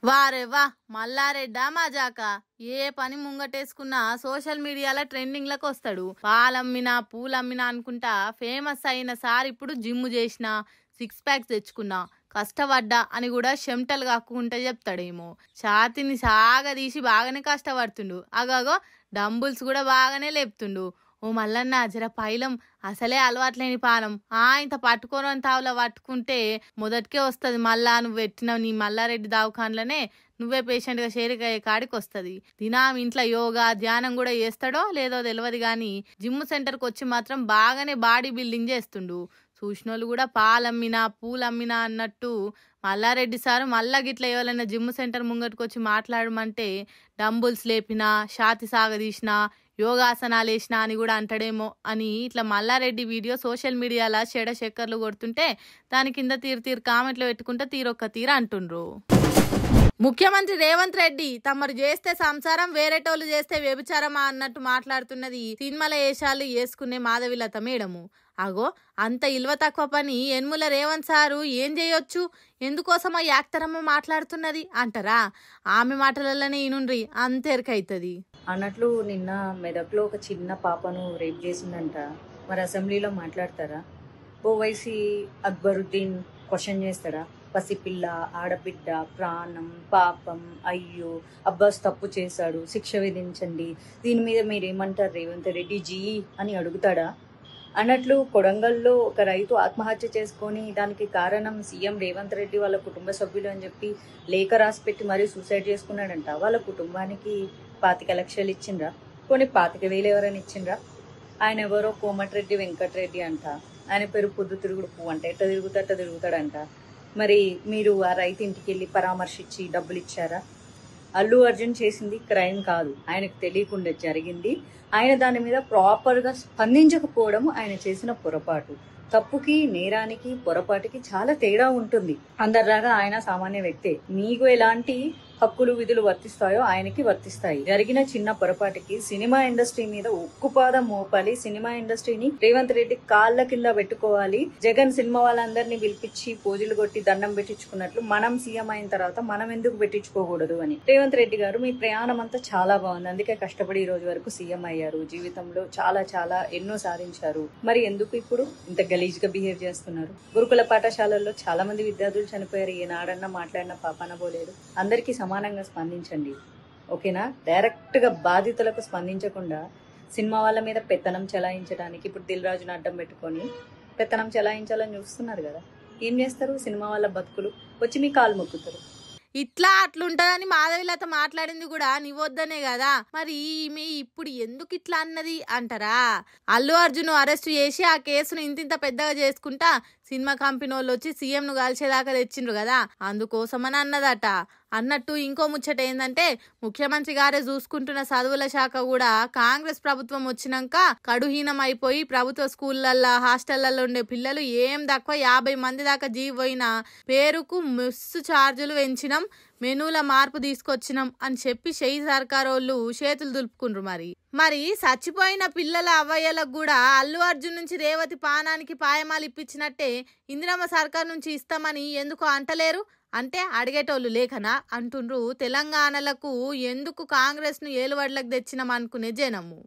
వారెవ్వా మల్లారెడ్డా మజాక ఏ పని ముంగటేసుకున్నా సోషల్ మీడియాలో ట్రెండింగ్లకు వస్తాడు. పాలమ్మినా పూలమ్మినా అనుకుంటా ఫేమస్ అయిన సార్ ఇప్పుడు జిమ్ చేసిన, సిక్స్ ప్యాక్స్ తెచ్చుకున్నా, కష్టపడ్డా అని కూడా చెమటలు కక్కుంటే చెప్తాడేమో. ఛాతిని సాగదీసి బాగానే కష్టపడుతుండు. అగో డంబుల్స్ కూడా బాగానే లేపుతుండు. ఓ మల్లన్న జర పైలం అసలే అలవాట్లేని పానం ఇంత పట్టుకోని తావులో పట్టుకుంటే మొదటికే వస్తుంది. మళ్ళా నువ్వు పెట్టిన నీ మల్లారెడ్డి దవాఖాన్లనే నువ్వే పేషెంట్గా చేరికయ్యే కాడికి వస్తుంది. దినం ఇంట్లో యోగా ధ్యానం కూడా చేస్తాడో లేదో తెలియదు కానీ జిమ్ సెంటర్కి వచ్చి మాత్రం బాగానే బాడీ బిల్డింగ్ చేస్తుండు. చూసినోళ్ళు కూడా పాలమ్మినా పూలమ్మినా అన్నట్టు మల్లారెడ్డి సారు మళ్ళా గిట్ల ఎవరైనా జిమ్ సెంటర్ ముంగటికి వచ్చి మాట్లాడమంటే డంబుల్స్ లేపినా, ఛాతి సాగదీసినా, యోగాసనాలు వేసినా అని కూడా అంటాడేమో అని ఇట్లా మల్లారెడ్డి వీడియో సోషల్ మీడియాలో చెడ చక్కర్లు కొడుతుంటే దాని కింద తీరు కామెంట్లు పెట్టుకుంటే తీరొక్క తీరు అంటుండ్రు. ముఖ్యమంత్రి రేవంత్ రెడ్డి తమరు చేస్తే సంసారం వేరేటోళ్ళు చేస్తే వ్యభిచారమా అన్నట్టు మాట్లాడుతున్నది సినిమాల వేషాలు వేసుకునే మాధవిలత మేడము. అగో అంత ఇల్వ తక్కువ పని యనుమల రేవంత్ సారు ఏం చేయొచ్చు, ఎందుకోసమో యాక్తరమ్మ మాట్లాడుతున్నది అంటారా? ఆమె మాటలలోనే ఇనుండ్రి అంతెరకైతుంది అన్నట్లు నిన్న మెదక్లో ఒక చిన్న పాపను రేప్ చేసిందంట. మరి అసెంబ్లీలో మాట్లాడతారా? ఓవైసీ అక్బరుద్దీన్ క్వశ్చన్ చేస్తారా? పసిపిల్ల, ఆడబిడ్డ, ప్రాణం, పాపం, అయ్యో అబ్బాస్ తప్పు చేశాడు, శిక్ష విధించండి, దీని మీద మీరేమంటారు రేవంత్ రెడ్డి జీ అని అడుగుతాడా? అన్నట్లు కొడంగల్లో ఒక రైతు ఆత్మహత్య చేసుకొని దానికి కారణం సీఎం రేవంత్ రెడ్డి వాళ్ళ కుటుంబ సభ్యులు అని చెప్పి లేఖ రాసి పెట్టి మరీ సూసైడ్ చేసుకున్నాడంట. వాళ్ళ కుటుంబానికి 25 లక్షలు ఇచ్చిండ్రా? కొన్ని 25,000 ఎవరైనా ఇచ్చిండ్రా? ఆయన ఎవరో కోమటిరెడ్డి వెంకటరెడ్డి అంట. ఆయన పేరు పొద్దు తిరుగుడు పువ్వు అంట. ఎట్ట తిరుగుతాడంట. మరి మీరు ఆ రైతు ఇంటికి వెళ్ళి పరామర్శించి డబ్బులు ఇచ్చారా? అల్లు అర్జున్ చేసింది క్రైమ్ కాదు, ఆయనకు తెలియకుండా జరిగింది. ఆయన దాని మీద ప్రాపర్గా స్పందించకపోవడం ఆయన చేసిన పొరపాటు. తప్పుకి, నేరానికి, పొరపాటుకి చాలా తేడా ఉంటుంది. అందరిలాగా ఆయన సామాన్య వ్యక్తే. మీకు ఎలాంటి హక్కులు విధులు వర్తిస్తాయో ఆయనకి వర్తిస్తాయి. జరిగిన చిన్న పొరపాటుకి సినిమా ఇండస్ట్రీ మీద ఉక్కుపాదం మోపాలి. సినిమా ఇండస్ట్రీని రేవంత్ రెడ్డి కాళ్ళ కింద పెట్టుకోవాలి. జగన్ సినిమా వాళ్ళందరినీ పిలిపించి పూజలు కొట్టి దండం పెట్టించుకున్నట్లు మనం సీఎం అయిన తర్వాత మనం ఎందుకు పెట్టించుకోకూడదు అని. రేవంత్ రెడ్డి గారు మీ ప్రయాణం అంతా చాలా బాగుంది, అందుకే కష్టపడి ఈ రోజు వరకు సీఎం అయ్యారు. జీవితంలో చాలా ఎన్నో సాధించారు. మరి ఎందుకు ఇప్పుడు ఇంత గలీజ్ గా బిహేవ్ చేస్తున్నారు? గురుకుల పాఠశాలల్లో చాలా మంది విద్యార్థులు చనిపోయారు. ఏనాడన్నా మాట్లాడిన పాపాన పోలేదు. అందరికీ సమానంగా స్పందించండి, ఓకేనా? డైరెక్ట్ గా బాధితులకు స్పందించకుండా సినిమా వాళ్ళ మీద పెత్తనం చెలాయించడానికి ఇప్పుడు దిల్ రాజును అడ్డం పెట్టుకొని పెత్తనం చెలాయించాలని చూస్తున్నారు కదా. ఏం చేస్తారు? సినిమా వాళ్ళ బతుకులు వచ్చి మీ కాలు మొక్కుతారు. ఇట్లా అట్లుంటదని మాధవిలత మాట్లాడింది కూడా నివద్దనే కదా. మరి ఈమె ఇప్పుడు ఎందుకు ఇట్లా అన్నది అంటారా? అల్లు అర్జున్ అరెస్ట్ చేసి ఆ కేసును ఇంత పెద్దగా చేసుకుంటా సినిమా కంపెనీ వాళ్ళు వచ్చి సీఎం ను కాల్చేదాకా తెచ్చిండ్రు కదా, అందుకోసమని అన్నదట. అన్నట్టు ఇంకో ముచ్చట ఏందంటే ముఖ్యమంత్రి గారే చూసుకుంటున్న చదువుల శాఖ కూడా కాంగ్రెస్ ప్రభుత్వం వచ్చినాక కడుహీనం అయిపోయి ప్రభుత్వ స్కూళ్ళల్లో హాస్టళ్లలో ఉండే పిల్లలు ఏం తక్కువ 50 మంది దాకా పోయినా పేరుకు మెస్సు ఛార్జీలు పెంచినాం, మెనూల మార్పు తీసుకొచ్చినాం అని చెప్పి సర్కారోళ్ళు చేతులు దులుపుకుండ్రు. మరి చచ్చిపోయిన పిల్లల అవ్వయ్యలకు కూడా అల్లు అర్జున్ నుంచి రేవతి పానానికి పాయమాలు ఇప్పించినట్టే ఇందిరమ్మ సర్కార్ నుంచి ఇస్తామని ఎందుకు అంటలేరు? అంటే అడిగేటోళ్ళు లేకనా అంటుండ్రు. తెలంగాణలకు ఎందుకు కాంగ్రెస్ ను ఏలువడ్లకు తెచ్చినాం అనుకునే జనము.